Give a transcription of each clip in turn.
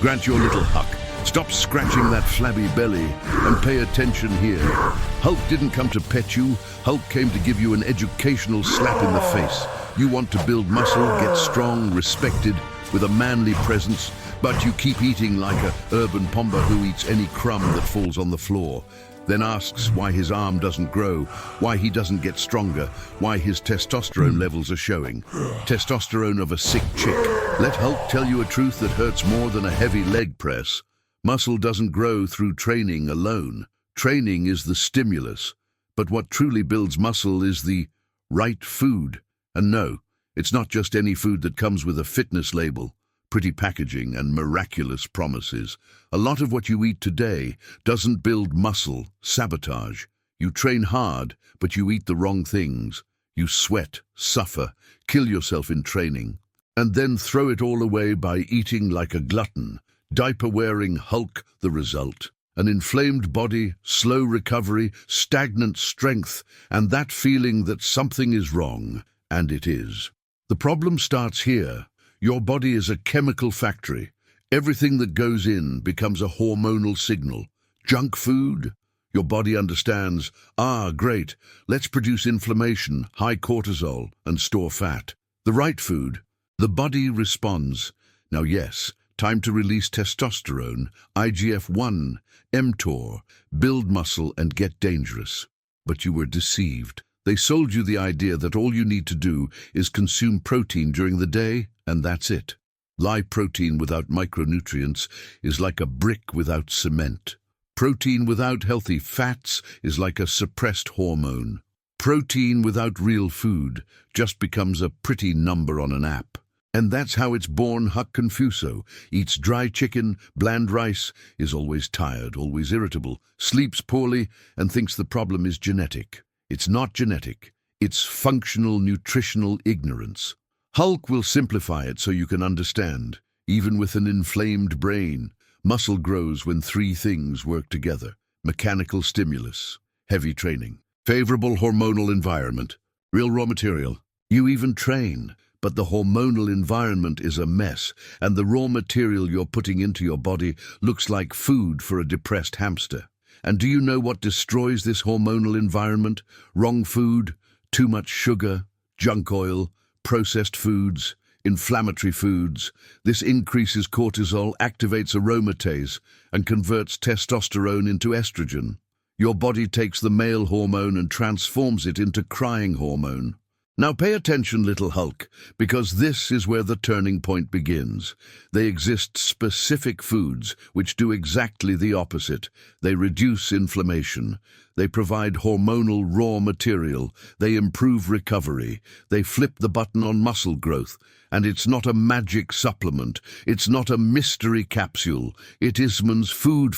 Grant your little Huck. Stop scratching that flabby belly and pay attention here. Hulk didn't come to pet you. Hulk came to give you an educational slap in the face. You want to build muscle, get strong, respected, with a manly presence, but you keep eating like a urban pomba who eats any crumb that falls on the floor, then asks why his arm doesn't grow, why he doesn't get stronger, why his testosterone levels are showing. Testosterone of a sick chick. Let Hulk tell you a truth that hurts more than a heavy leg press. Muscle doesn't grow through training alone. Training is the stimulus, but what truly builds muscle is the right food. And no, it's not just any food that comes with a fitness label, pretty packaging, and miraculous promises. A lot of what you eat today doesn't build muscle, sabotage. You train hard, but you eat the wrong things. You sweat, suffer, kill yourself in training, and then throw it all away by eating like a glutton. Diaper-wearing Hulk, the result. An inflamed body, slow recovery, stagnant strength, and that feeling that something is wrong, and it is. The problem starts here. Your body is a chemical factory. Everything that goes in becomes a hormonal signal. Junk food? Your body understands, great, let's produce inflammation, high cortisol, and store fat. The right food? The body responds. Now yes, time to release testosterone, IGF-1, mTOR, build muscle and get dangerous. But you were deceived. They sold you the idea that all you need to do is consume protein during the day, and that's it. Live protein without micronutrients is like a brick without cement. Protein without healthy fats is like a suppressed hormone. Protein without real food just becomes a pretty number on an app. And that's how it's born. Huck Confuso eats dry chicken, bland rice, is always tired, always irritable, sleeps poorly, and thinks the problem is genetic. It's not genetic. It's functional nutritional ignorance. Hulk will simplify it so you can understand. Even with an inflamed brain, muscle grows when three things work together. Mechanical stimulus, heavy training, favorable hormonal environment, real raw material. You even train. But the hormonal environment is a mess, and the raw material you're putting into your body looks like food for a depressed hamster. And do you know what destroys this hormonal environment? Wrong food, too much sugar, junk oil, processed foods, inflammatory foods. This increases cortisol, activates aromatase, and converts testosterone into estrogen. Your body takes the male hormone and transforms it into crying hormone. Now pay attention, little Hulk, because this is where the turning point begins. They exist specific foods which do exactly the opposite. They reduce inflammation. They provide hormonal raw material. They improve recovery. They flip the button on muscle growth. And it's not a magic supplement. It's not a mystery capsule. It is man's food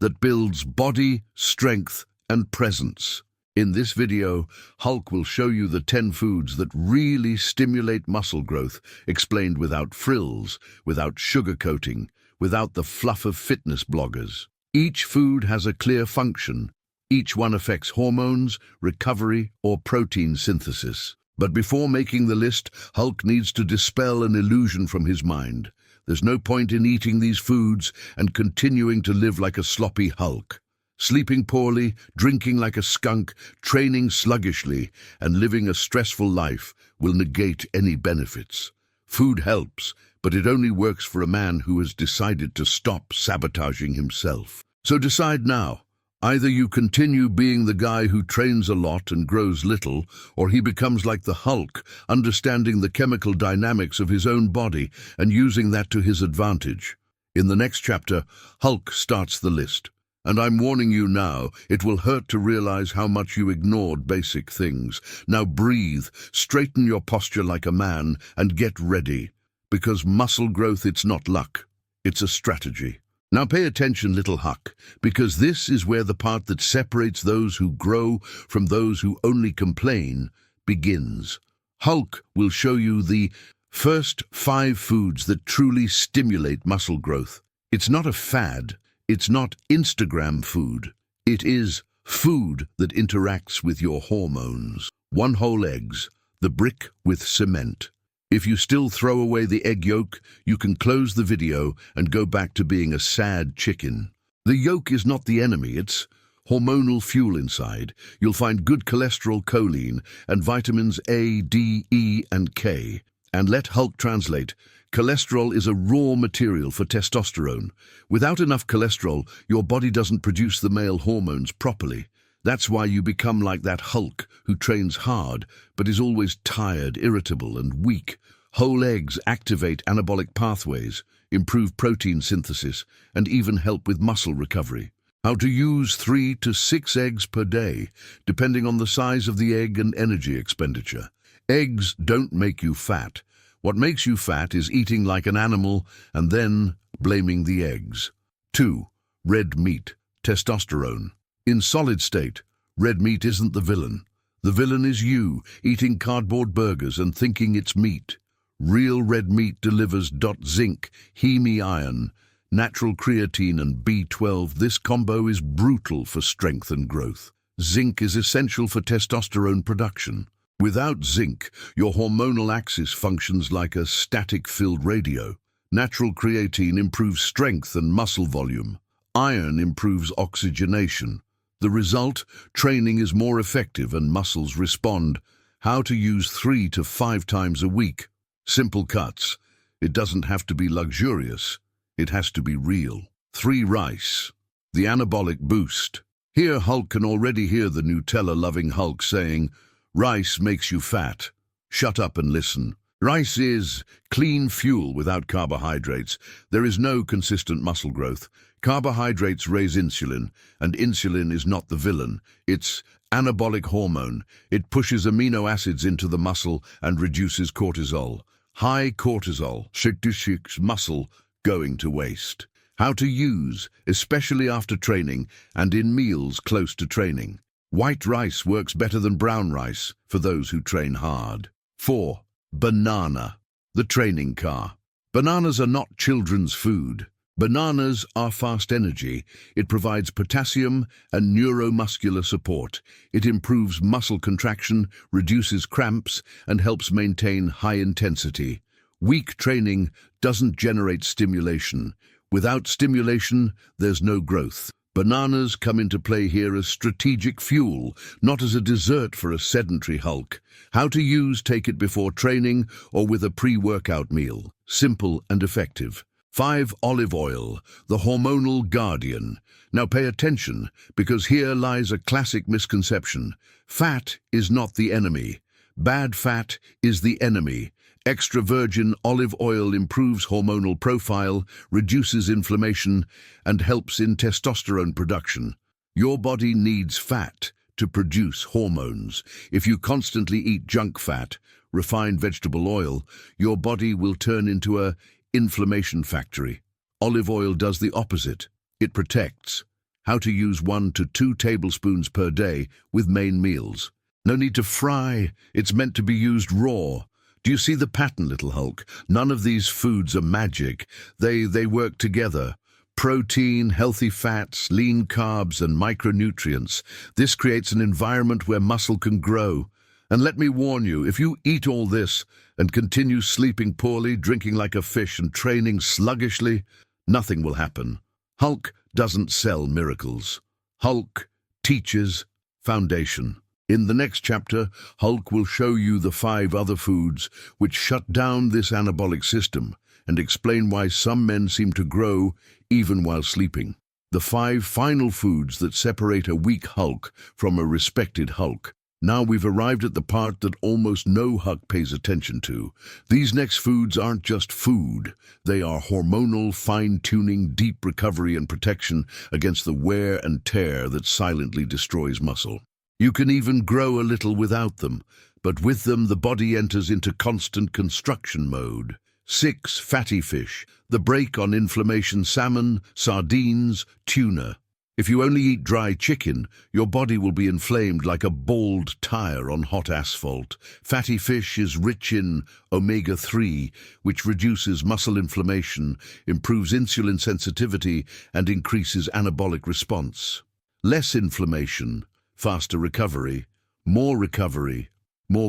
that builds body, strength, and presence. In this video, Hulk will show you the 10 foods that really stimulate muscle growth, explained without frills, without sugarcoating, without the fluff of fitness bloggers. Each food has a clear function. Each one affects hormones, recovery, or protein synthesis. But before making the list, Hulk needs to dispel an illusion from his mind. There's no point in eating these foods and continuing to live like a sloppy Hulk. Sleeping poorly, drinking like a skunk, training sluggishly, and living a stressful life will negate any benefits. Food helps, but it only works for a man who has decided to stop sabotaging himself. So decide now. Either you continue being the guy who trains a lot and grows little, or he becomes like the Hulk, understanding the chemical dynamics of his own body and using that to his advantage. In the next chapter, Hulk starts the list. And I'm warning you now, it will hurt to realize how much you ignored basic things. Now breathe, straighten your posture like a man, and get ready. Because muscle growth, it's not luck, it's a strategy. Now pay attention, little Huck, because this is where the part that separates those who grow from those who only complain begins. Hulk will show you the first 5 foods that truly stimulate muscle growth. It's not a fad. It's not Instagram food. It is food that interacts with your hormones. 1 whole eggs, the brick with cement. If you still throw away the egg yolk, you can close the video and go back to being a sad chicken. The yolk is not the enemy, it's hormonal fuel inside. You'll find good cholesterol, choline, and vitamins A, D, E, and K. And let Hulk translate. Cholesterol is a raw material for testosterone. Without enough cholesterol, your body doesn't produce the male hormones properly. That's why you become like that Hulk who trains hard, but is always tired, irritable, and weak. Whole eggs activate anabolic pathways, improve protein synthesis, and even help with muscle recovery. How to use 3 to 6 eggs per day, depending on the size of the egg and energy expenditure. Eggs don't make you fat. What makes you fat is eating like an animal and then blaming the eggs. 2. Red meat, testosterone. In solid state, red meat isn't the villain. The villain is you, eating cardboard burgers and thinking it's meat. Real red meat delivers zinc, heme iron, natural creatine and B12. This combo is brutal for strength and growth. Zinc is essential for testosterone production. Without zinc, your hormonal axis functions like a static-filled radio. Natural creatine improves strength and muscle volume. Iron improves oxygenation. The result, training is more effective and muscles respond. How to use 3 to 5 times a week. Simple cuts. It doesn't have to be luxurious. It has to be real. 3 rice. The anabolic boost. Here Hulk can already hear the Nutella-loving Hulk saying, "Rice makes you fat. Shut up and listen." Rice is clean fuel without carbohydrates. There is no consistent muscle growth. Carbohydrates raise insulin, and insulin is not the villain. It's anabolic hormone. It pushes amino acids into the muscle and reduces cortisol. High cortisol, 6 muscle, going to waste. How to use, especially after training and in meals close to training. White rice works better than brown rice for those who train hard. 4. Banana, the training car. Bananas are not children's food. Bananas are fast energy. It provides potassium and neuromuscular support. It improves muscle contraction, reduces cramps, and helps maintain high intensity. Weak training doesn't generate stimulation. Without stimulation, there's no growth. Bananas come into play here as strategic fuel, not as a dessert for a sedentary Hulk. How to use, take it before training or with a pre-workout meal. Simple and effective. 5. Olive oil, the hormonal guardian. Now pay attention, because here lies a classic misconception. Fat is not the enemy. Bad fat is the enemy. Extra virgin olive oil improves hormonal profile, reduces inflammation, and helps in testosterone production. Your body needs fat to produce hormones. If you constantly eat junk fat, refined vegetable oil, your body will turn into a inflammation factory. Olive oil does the opposite. It protects. How to use 1 to 2 tablespoons per day with main meals. No need to fry. It's meant to be used raw. Do you see the pattern, little Hulk? None of these foods are magic. They work together. Protein, healthy fats, lean carbs, and micronutrients. This creates an environment where muscle can grow. And let me warn you, if you eat all this and continue sleeping poorly, drinking like a fish, and training sluggishly, nothing will happen. Hulk doesn't sell miracles. Hulk teaches foundation. In the next chapter, Hulk will show you the 5 other foods which shut down this anabolic system and explain why some men seem to grow even while sleeping. The 5 final foods that separate a weak Hulk from a respected Hulk. Now we've arrived at the part that almost no Hulk pays attention to. These next foods aren't just food. They are hormonal, fine-tuning, deep recovery and protection against the wear and tear that silently destroys muscle. You can even grow a little without them, but with them the body enters into constant construction mode. 6. Fatty fish, the brake on inflammation. Salmon, sardines, tuna. If you only eat dry chicken, your body will be inflamed like a bald tire on hot asphalt. Fatty fish is rich in omega-3, which reduces muscle inflammation, improves insulin sensitivity, and increases anabolic response. Less inflammation, faster recovery, more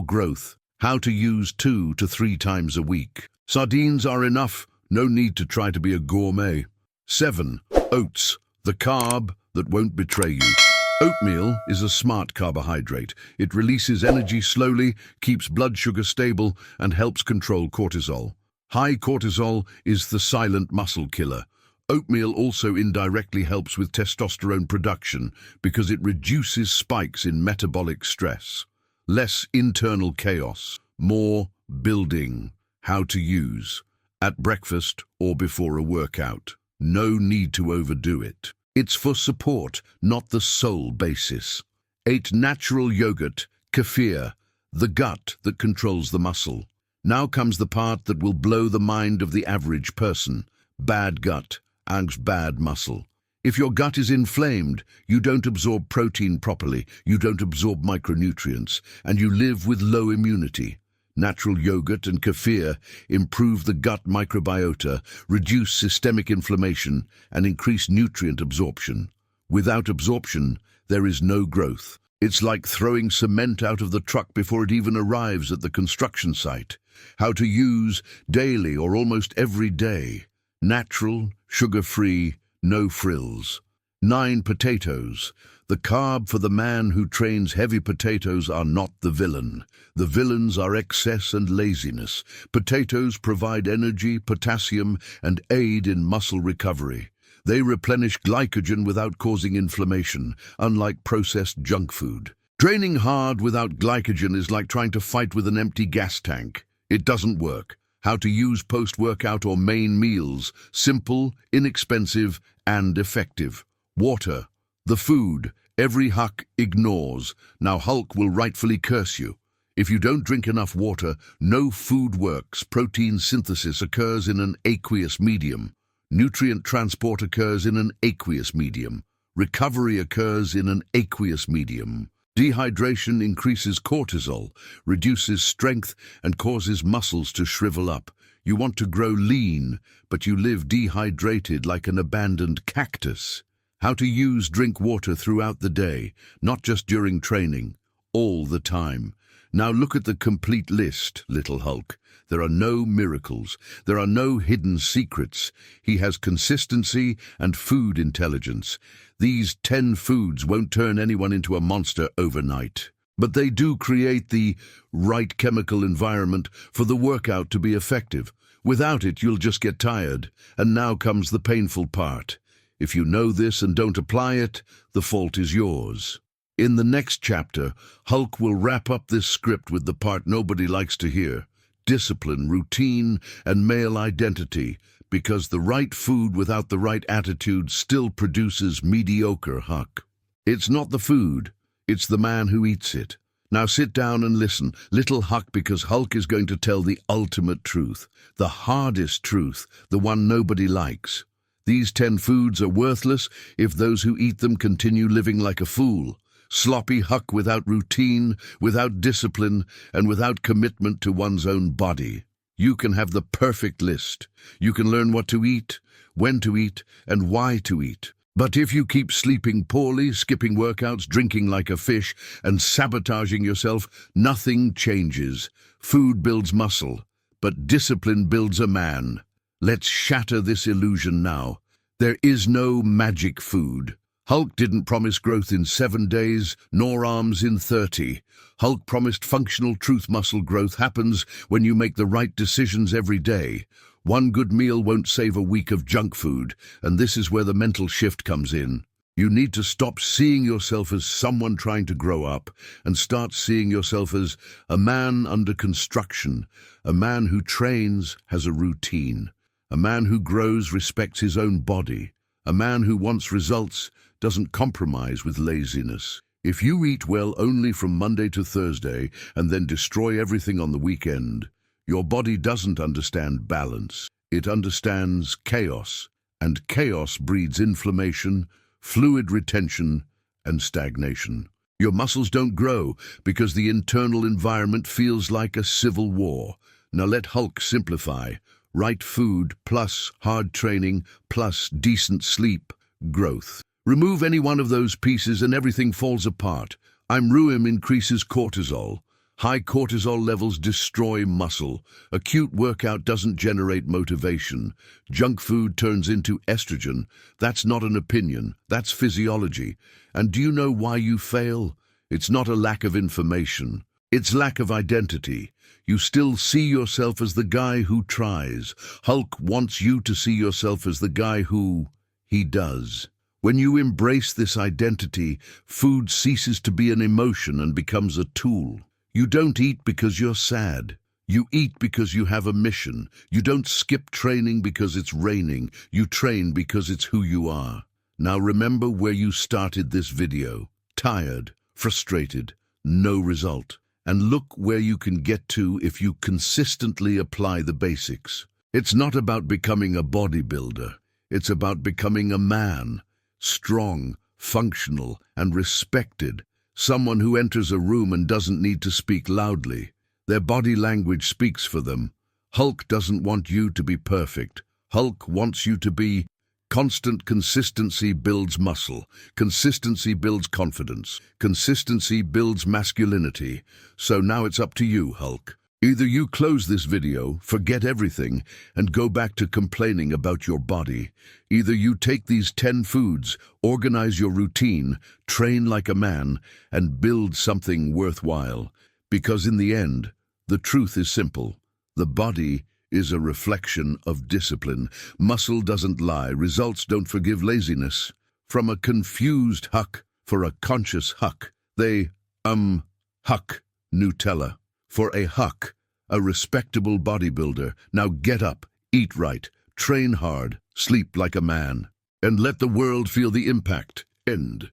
growth. How to use 2 to 3 times a week. Sardines are enough, no need to try to be a gourmet. 7. Oats, the carb that won't betray you. Oatmeal is a smart carbohydrate. It releases energy slowly, keeps blood sugar stable, and helps control cortisol. High cortisol is the silent muscle killer. Oatmeal also indirectly helps with testosterone production because it reduces spikes in metabolic stress. Less internal chaos, more building. How to use. At breakfast or before a workout. No need to overdo it. It's for support, not the sole basis. 8. Natural yogurt, kefir, the gut that controls the muscle. Now comes the part that will blow the mind of the average person. Bad gut and bad muscle. If your gut is inflamed, you don't absorb protein properly, you don't absorb micronutrients, and you live with low immunity. Natural yogurt and kefir improve the gut microbiota, reduce systemic inflammation, and increase nutrient absorption. Without absorption, there is no growth. It's like throwing cement out of the truck before it even arrives at the construction site. How to use daily or almost every day. Natural, sugar-free, no frills. 9. Potatoes. The carb for the man who trains. Heavy potatoes are not the villain. The villains are excess and laziness. Potatoes provide energy, potassium, and aid in muscle recovery. They replenish glycogen without causing inflammation, unlike processed junk food. Training hard without glycogen is like trying to fight with an empty gas tank. It doesn't work. How to use post-workout or main meals. Simple, inexpensive, and effective. Water, the food every Huk ignores. Now Hulk will rightfully curse you. If you don't drink enough water, no food works. Protein synthesis occurs in an aqueous medium. Nutrient transport occurs in an aqueous medium. Recovery occurs in an aqueous medium. Dehydration increases cortisol, reduces strength, and causes muscles to shrivel up. You want to grow lean, but you live dehydrated like an abandoned cactus. How to use. Drink water throughout the day, not just during training, all the time. Now look at the complete list, little Hulk. There are no miracles. There are no hidden secrets. He has consistency and food intelligence. These 10 foods won't turn anyone into a monster overnight. But they do create the right chemical environment for the workout to be effective. Without it, you'll just get tired. And now comes the painful part. If you know this and don't apply it, the fault is yours. In the next chapter, Hulk will wrap up this script with the part nobody likes to hear. Discipline, routine, and male identity, because the right food without the right attitude still produces mediocre Huk. It's not the food, it's the man who eats it. Now sit down and listen, little Huk, because Hulk is going to tell the ultimate truth, the hardest truth, the one nobody likes. These 10 foods are worthless if those who eat them continue living like a fool. Sloppy Huk without routine, without discipline, and without commitment to one's own body. You can have the perfect list. You can learn what to eat, when to eat, and why to eat. But if you keep sleeping poorly, skipping workouts, drinking like a fish, and sabotaging yourself, nothing changes. Food builds muscle, but discipline builds a man. Let's shatter this illusion now. There is no magic food. Hulk didn't promise growth in 7 days, nor arms in 30. Hulk promised functional truth. Muscle growth happens when you make the right decisions every day. One good meal won't save a week of junk food, and this is where the mental shift comes in. You need to stop seeing yourself as someone trying to grow up and start seeing yourself as a man under construction, a man who trains, has a routine, a man who grows, respects his own body, a man who wants results, doesn't compromise with laziness. If you eat well only from Monday to Thursday and then destroy everything on the weekend, your body doesn't understand balance. It understands chaos, and chaos breeds inflammation, fluid retention, and stagnation. Your muscles don't grow because the internal environment feels like a civil war. Now let Hulk simplify. Right food plus hard training plus decent sleep, growth. Remove any one of those pieces and everything falls apart. Ruim increases cortisol. High cortisol levels destroy muscle. Acute workout doesn't generate motivation. Junk food turns into estrogen. That's not an opinion, that's physiology. And do you know why you fail? It's not a lack of information. It's lack of identity. You still see yourself as the guy who tries. Hulk wants you to see yourself as the guy who he does. When you embrace this identity, food ceases to be an emotion and becomes a tool. You don't eat because you're sad. You eat because you have a mission. You don't skip training because it's raining. You train because it's who you are. Now remember where you started this video. Tired, frustrated, no result. And look where you can get to if you consistently apply the basics. It's not about becoming a bodybuilder. It's about becoming a man, strong, functional, and respected. Someone who enters a room and doesn't need to speak loudly. Their body language speaks for them. Hulk doesn't want you to be perfect. Hulk wants you to be. Constant consistency builds muscle. Consistency builds confidence. Consistency builds masculinity. So now it's up to you, Hulk. Either you close this video, forget everything, and go back to complaining about your body. Either you take these 10 foods, organize your routine, train like a man, and build something worthwhile. Because in the end, the truth is simple. The body is a reflection of discipline. Muscle doesn't lie. Results don't forgive laziness. From a confused Huk for a conscious Huk. Huk Nutella. For a Huk, a respectable bodybuilder. Now get up, eat right, train hard, sleep like a man, and let the world feel the impact. End.